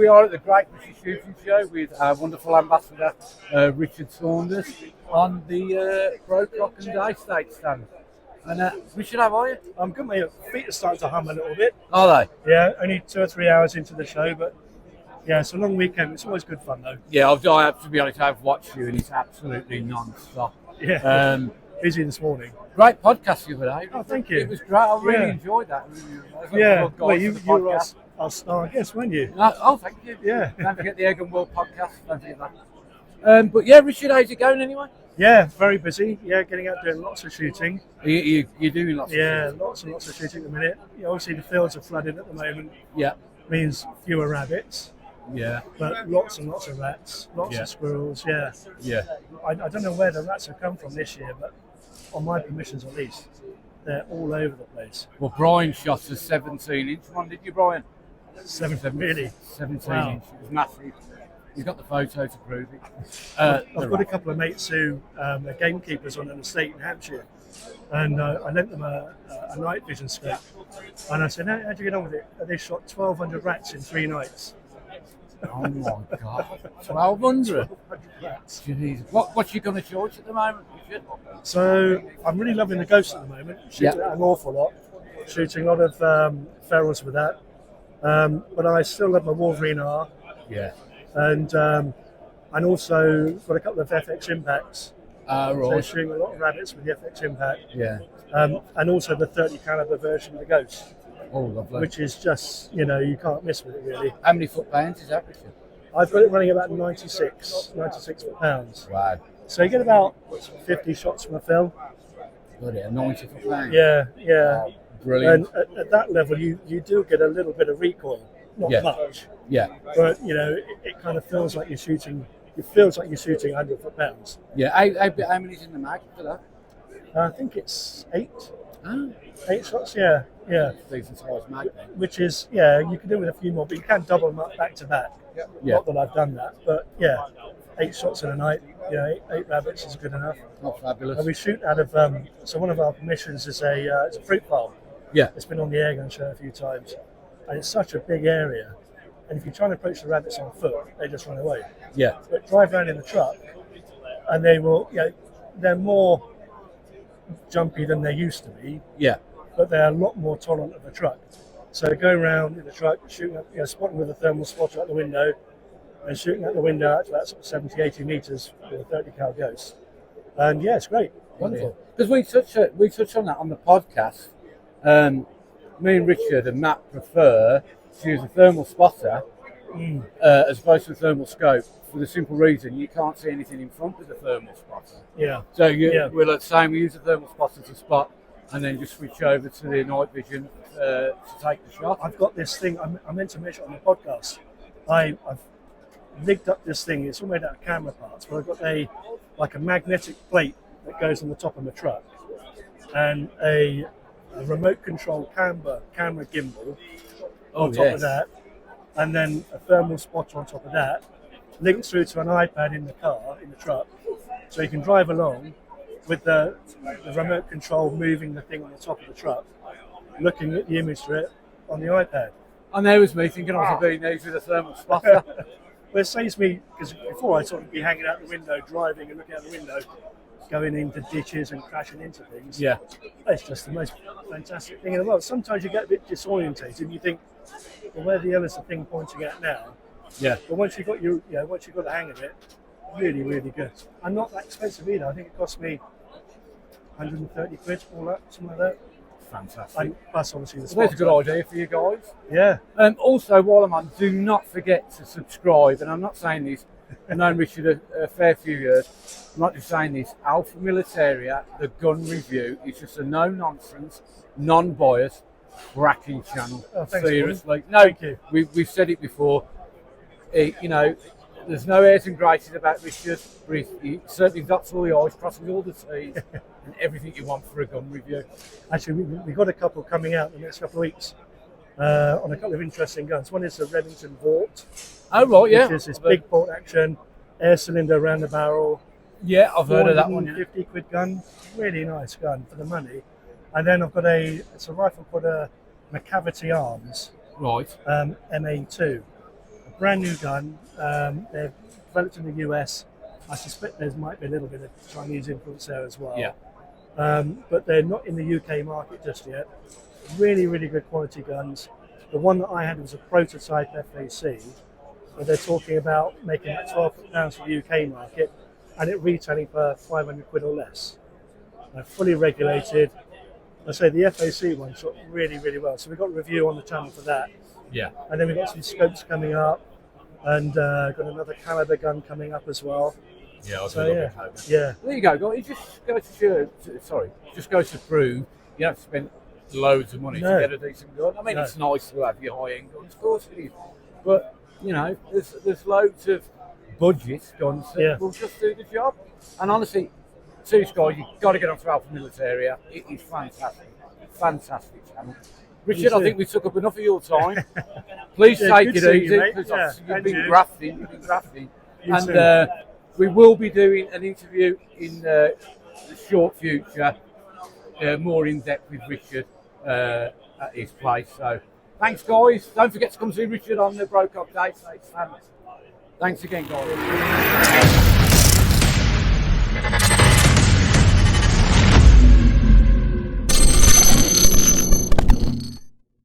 we are at the Great British Shooting Show with our wonderful ambassador, Richard Saunders, on the Pro Croc and Day State stand. And Richard, how are you? I'm good, mate. Feet are starting to hum a little bit. Are they? Yeah, only 2 or 3 hours into the show, but yeah, it's a long weekend. It's always good fun, though. Yeah, I have to be honest, I've watched you and it's absolutely non-stop. Yeah, busy this morning. Great podcast the other day. Oh, thank you. It was great. I really enjoyed that. Yeah, well, you were our star guest, weren't you? Oh, thank you. Yeah. Don't forget the Airgun World podcast. Don't forget that. But yeah, Richard, how's it going anyway? Yeah, very busy. Yeah, getting out doing lots of shooting. You're doing lots of shooting? Yeah, lots and lots of shooting at the minute. Yeah, obviously, the fields are flooded at the moment. Yeah. Means fewer rabbits. Yeah. But lots and lots of rats, lots of squirrels, yeah. Yeah. I don't know where the rats have come from this year, but on my permissions at least, they're all over the place. Well, Brian shot a 17-inch one, did you, Brian? 17, really? 17 Wow. inch. It was massive. He's got the photo to prove it. I've got a couple of mates who are gamekeepers on an estate in Hampshire, and I lent them a night vision scope. And I said, how'd you get on with it? And they shot 1,200 rats in 3 nights. Oh my God. 1,200? Rats. Jeez. What's you going to charge at the moment, Richard? So I'm really loving the ghost at the moment. Shooting an awful lot. Shooting a lot of ferals with that. But I still love my Wolverine R. Yeah. And also got a couple of FX impacts. So Right. shooting a lot of rabbits with the FX impact. Yeah. And also the 30 caliber version of the Ghost, Oh, lovely. which is just, you can't miss with it really. How many foot pounds is that, Richard? I've got it running about 96 foot pounds. Wow. So you get about 50 shots from a fill. Got it, a 90 foot pound. Yeah. Oh, brilliant. And at that level, you do get a little bit of recoil, not much, Yeah. but it kind of feels like you're shooting. It feels like you're shooting 100 foot pounds. Yeah. How many's in the mag for that? I think it's 8 Oh, 8 shots. Yeah. decent size mag then. Which is you can do with a few more, but you can double them up back to back. Yeah. Not that I've done that, but 8 shots in a night. 8 rabbits is good enough. Oh, fabulous. And we shoot out of so one of our missions is it's a fruit farm. Yeah. It's been on the Airgun show a few times, and it's such a big area. And if you try and approach the rabbits on foot, they just run away. Yeah. But drive around in the truck, and they will. They're more jumpy than they used to be, Yeah. but they're a lot more tolerant of the truck. So go around in the truck, shooting up, spotting with a thermal spotter out the window, and shooting out the window out to about sort of 70, 80 metres with a 30 cal Ghost. And it's great, wonderful. Because we touched on that on the podcast. Me and Richard and Matt prefer to use a thermal spotter as opposed to a thermal scope for the simple reason you can't see anything in front of the thermal spotter. Yeah. So we're the same. We use the thermal spotter to spot, and then just switch over to the night vision to take the shot. I've got this thing. I meant to mention on the podcast. I've rigged up this thing. It's all made out of camera parts, but I've got a magnetic plate that goes on the top of my truck, and a remote control camera gimbal on top of that, and then a thermal spotter on top of that, linked through to an iPad in the car, in the truck, so you can drive along with the remote control moving the thing on the top of the truck, looking at the image through it on the iPad. And there was me thinking I was being these with a thermal spotter. Well, it saves me, because before I'd sort of be hanging out the window, driving and looking out the window, going into ditches and crashing into things. Yeah. It's just the most fantastic thing in the world. Sometimes you get a bit disorientated and you think, well, where the hell is the thing pointing at now? Yeah. But once you've got the hang of it, really, really good. And not that expensive either. I think it cost me 130 quid, all that, something like that. Fantastic. And plus, obviously, the So that's a spotter. good idea for you guys. Yeah. Also, while I'm on, do not forget to subscribe. And I'm not saying this, I've known Richard a fair few years. I'm not just saying this. Alpha Militaria, the gun review, is just a no-nonsense, non-biased, cracking channel. Oh, thanks, seriously. Gordon. No, Thank you. We've said it before. There's no airs and graces about Richard. He certainly dots all the I's, crosses all the T's, and everything you want for a gun review. Actually, we've got a couple coming out in the next couple of weeks on a couple of interesting guns. One is the Remington Vought, Oh, right, yeah. which is this big bolt action, air cylinder around the barrel. Yeah, I've heard of that one. Yeah. 50 quid gun, really nice gun for the money. And then I've got it's a rifle called a McCavity Arms Right. MA2. brand new gun. They're developed in the US. I suspect there might be a little bit of Chinese influence there as well. Yeah. But they're not in the UK market just yet. Really, really good quality guns. The one that I had was a prototype FAC, and they're talking about making that £12 for the UK market, and it retailing for 500 quid or less. Fully regulated. I say the FAC one shot really, really well. So we've got a review on the channel for that. Yeah. And then we've got some scopes coming up, and got another caliber gun coming up as well. Yeah, I was So yeah. yeah. There you go, guys. It just goes to show, just goes to prove you have to spend loads of money No. to get a decent gun. I mean, No. it's nice to have your high-end guns, of course it is. But, you know, there's loads of budget guns that will just do the job. And honestly, seriously, guys, you've got to get onto Alpha Militaria. It is fantastic. Fantastic channel. Richard, I think we took up enough of your time. Please take it easy, because you've been grafting. And we will be doing an interview in the short future, more in depth with Richard at his place. So, thanks, guys. Don't forget to come see Richard on the Broke Update. Thanks again, guys.